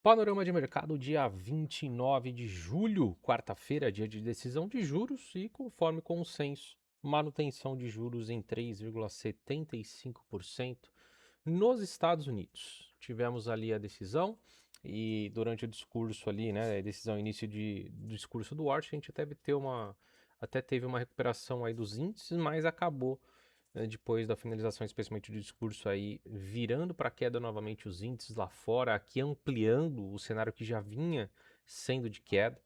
Panorama de mercado, dia 29 de julho, quarta-feira, dia de decisão de juros e, conforme consenso, manutenção de juros em 3,75% nos Estados Unidos. Tivemos ali a decisão e durante o discurso ali, né, a decisão início do discurso do Washington, a gente até teve uma recuperação aí dos índices, mas acabou depois da finalização, especialmente do discurso aí, virando para queda novamente os índices lá fora, aqui ampliando o cenário que já vinha sendo de queda,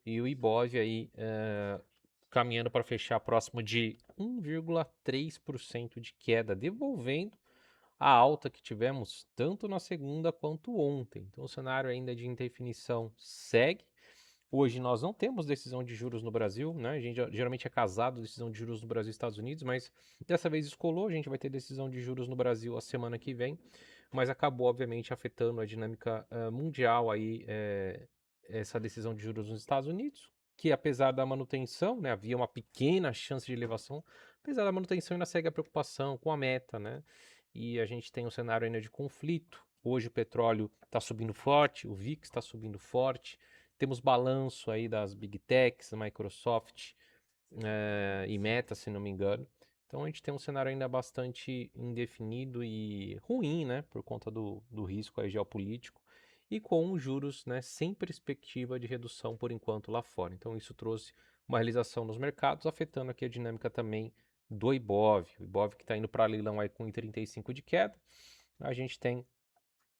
e o Ibov aí caminhando para fechar próximo de 1,3% de queda, devolvendo a alta que tivemos tanto na segunda quanto ontem. Então o cenário ainda de indefinição segue. Hoje nós não temos decisão de juros no Brasil, né? A gente geralmente é casado decisão de juros no Brasil e Estados Unidos, mas dessa vez descolou. A gente vai ter decisão de juros no Brasil a semana que vem, mas acabou obviamente afetando a dinâmica mundial aí essa decisão de juros nos Estados Unidos, que apesar da manutenção, né, havia uma pequena chance de elevação, apesar da manutenção ainda segue a preocupação com a meta, né? E a gente tem um cenário ainda de conflito. Hoje o petróleo está subindo forte, o VIX está subindo forte. Temos balanço aí das Big Techs, Microsoft e Meta, se não me engano. Então a gente tem um cenário ainda bastante indefinido e ruim, né? Por conta do risco aí geopolítico. E com juros, né, sem perspectiva de redução por enquanto lá fora. Então isso trouxe uma realização nos mercados, afetando aqui a dinâmica também do Ibov. O Ibov que está indo para leilão aí com 1,35 de queda. A gente tem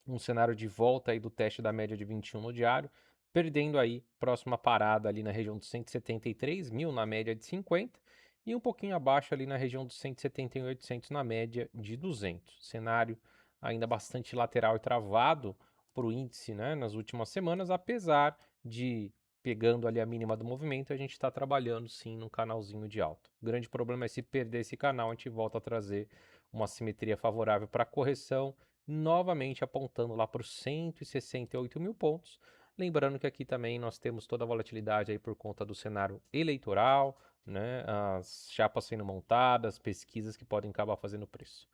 um cenário de volta aí do teste da média de 21 no diário, perdendo aí próxima parada ali na região dos 173 mil na média de 50 e um pouquinho abaixo ali na região dos 171.800 na média de 200. Cenário ainda bastante lateral e travado para o índice, né, nas últimas semanas, apesar de pegando ali a mínima do movimento, a gente está trabalhando sim num canalzinho de alta. O grande problema é se perder esse canal, a gente volta a trazer uma simetria favorável para correção, novamente apontando lá para os 168 mil pontos. Lembrando que aqui também nós temos toda a volatilidade aí por conta do cenário eleitoral, né, as chapas sendo montadas, pesquisas que podem acabar fazendo preço.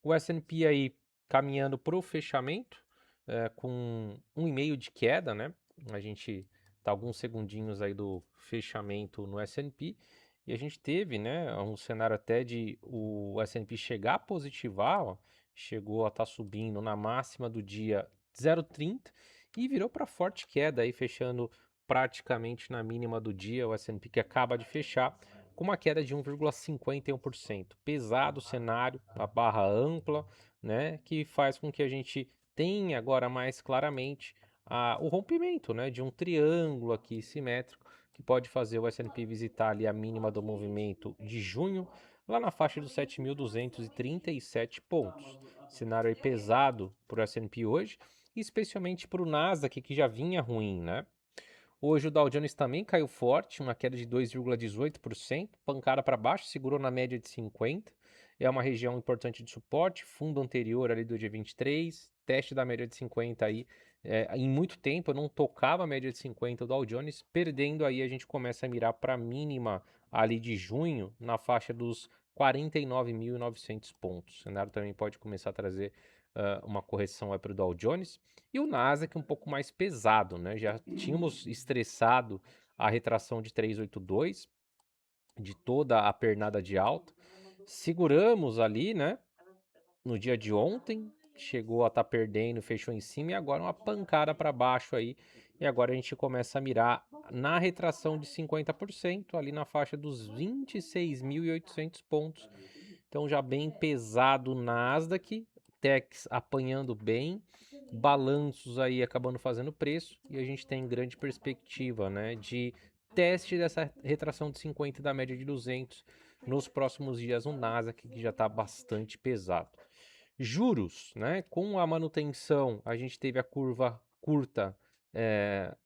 O S&P aí caminhando para o fechamento, com 1,5 de queda, né? A gente tá alguns segundinhos aí do fechamento no S&P e a gente teve, né, um cenário até de o S&P chegar a positivar, ó, chegou a estar subindo na máxima do dia 0,30 e virou para forte queda aí, fechando praticamente na mínima do dia, o S&P que acaba de fechar com uma queda de 1,51%. Pesado o cenário, a barra ampla, né, que faz com que a gente tenha agora mais claramente o rompimento, né, de um triângulo aqui simétrico que pode fazer o S&P visitar ali a mínima do movimento de junho, lá na faixa dos 7.237 pontos. Cenário aí pesado para o S&P hoje, especialmente para o Nasdaq, que já vinha ruim, né? Hoje o Dow Jones também caiu forte, uma queda de 2,18%, pancada para baixo, segurou na média de 50. É uma região importante de suporte, fundo anterior ali do dia 23, teste da média de 50 aí. Em muito tempo eu não tocava a média de 50 o Dow Jones, perdendo aí a gente começa a mirar para a mínima ali de junho, na faixa dos 49.900 pontos. O cenário também pode começar a trazer uma correção para o Dow Jones. E o Nasdaq um pouco mais pesado, né? Já tínhamos estressado a retração de 382, de toda a pernada de alta. Seguramos ali, né? No dia de ontem, chegou a estar perdendo, fechou em cima e agora uma pancada para baixo aí. E agora a gente começa a mirar na retração de 50%, ali na faixa dos 26.800 pontos. Então já bem pesado o Nasdaq, Techs apanhando bem, balanços aí acabando fazendo preço e a gente tem grande perspectiva, né, de teste dessa retração de 50 da média de 200 nos próximos dias no Nasdaq, que já está bastante pesado. Juros, né? Com a manutenção, a gente teve a curva curta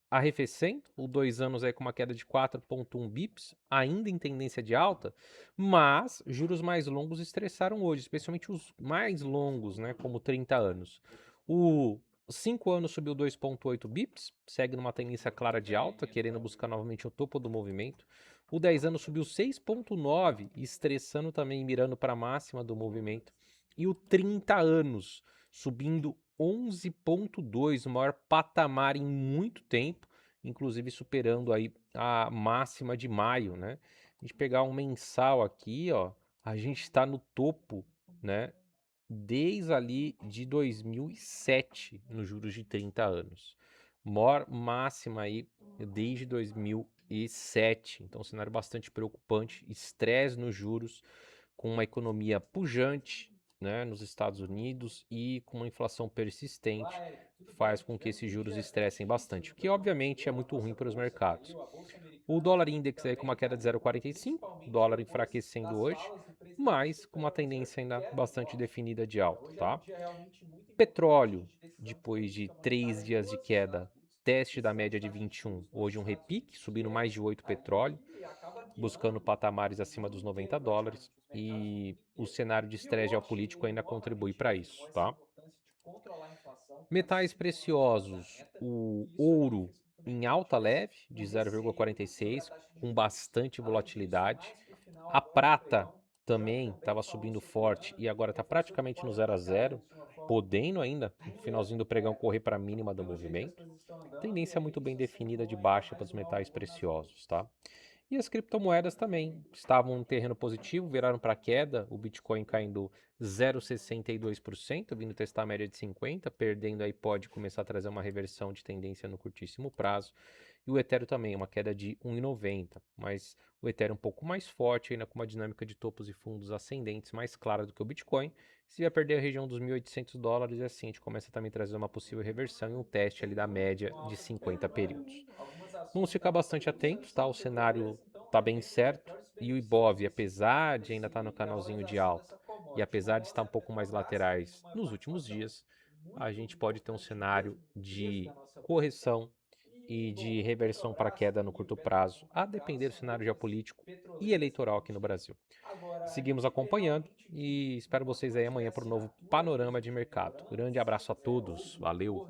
arrefecendo, o 2 anos aí com uma queda de 4,1 bips, ainda em tendência de alta, mas juros mais longos estressaram hoje, especialmente os mais longos, né? Como 30 anos. O 5 anos subiu 2,8 bips, segue numa tendência clara de alta, querendo buscar novamente o topo do movimento. O 10 anos subiu 6,9, estressando também, mirando para a máxima do movimento. E o 30 anos subindo 11,2, o maior patamar em muito tempo, inclusive superando aí a máxima de maio, né? A gente pegar um mensal aqui, ó, a gente está no topo, né? Desde ali de 2007, nos juros de 30 anos. Maior máxima aí desde 2007. Então, um cenário bastante preocupante. Estresse nos juros, com uma economia pujante, né, nos Estados Unidos e com uma inflação persistente, faz com que esses juros estressem bastante, o que obviamente é muito ruim para os mercados. O dólar index aí com uma queda de 0,45, dólar enfraquecendo hoje, mas com uma tendência ainda bastante definida de alta, tá? Petróleo, depois de 3 dias de queda, teste da média de 21, hoje um repique, subindo mais de 8 petróleo, buscando patamares acima dos $90, e o cenário de estresse geopolítico ainda contribui para isso, tá? Metais preciosos, o ouro em alta leve, de 0,46, com bastante volatilidade. A prata também estava subindo forte e agora está praticamente no 0 a 0, podendo ainda, no finalzinho do pregão, correr para a mínima do movimento. Tendência muito bem definida de baixa para os metais preciosos, tá? E as criptomoedas também estavam em terreno positivo, viraram para queda, o Bitcoin caindo 0,62%, vindo testar a média de 50, perdendo aí pode começar a trazer uma reversão de tendência no curtíssimo prazo. E o Ethereum também, uma queda de 1,90, mas o Ethereum um pouco mais forte, ainda com uma dinâmica de topos e fundos ascendentes mais clara do que o Bitcoin. Se vier perder a região dos $1.800, assim a gente começa também a trazer uma possível reversão e um teste ali da média de 50 períodos. Vamos ficar bastante atentos, tá? O cenário tá bem certo e o Ibov, apesar de ainda estar no canalzinho de alta e apesar de estar um pouco mais laterais nos últimos dias, a gente pode ter um cenário de correção e de reversão para queda no curto prazo, a depender do cenário geopolítico e eleitoral aqui no Brasil. Seguimos acompanhando e espero vocês aí amanhã para um novo panorama de mercado. Grande abraço a todos, valeu!